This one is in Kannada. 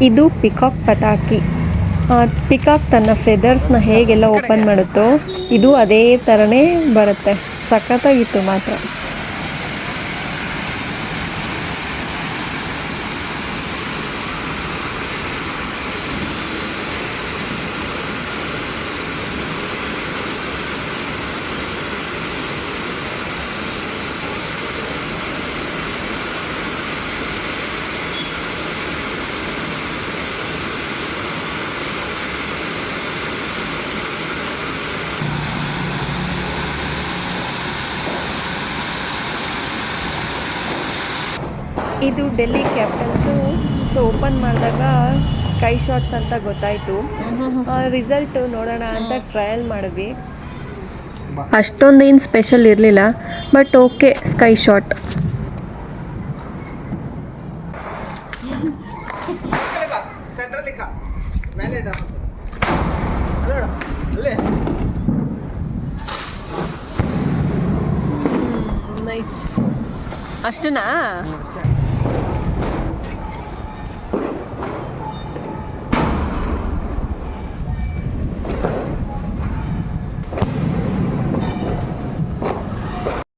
ಇದು ಪಿಕಾಕ್ ಪಟಾಕಿ. ಪಿಕಾಕ್ ತನ್ನ ಫೆದರ್ಸ್ನ ಹೇಗೆಲ್ಲ ಓಪನ್ ಮಾಡುತ್ತೋ ಇದು ಅದೇ ಥರನೇ ಬರುತ್ತೆ. ಸಖತ್ತಾಗಿತ್ತು ಮಾತ್ರ. ಇದು ಡೆಲ್ಲಿ ಕ್ಯಾಪಿಟಲ್ಸು. ಸೊ ಓಪನ್ ಮಾಡಿದಾಗ ಸ್ಕೈ ಶಾಟ್ಸ್ ಅಂತ ಗೊತ್ತಾಯಿತು. ರಿಸಲ್ಟು ನೋಡೋಣ ಅಂತ ಟ್ರಯಲ್ ಮಾಡಿದ್ವಿ. ಅಷ್ಟೊಂದೇನು ಸ್ಪೆಷಲ್ ಇರಲಿಲ್ಲ, but okay, sky shot. Nice. ಅಷ್ಟನಾ?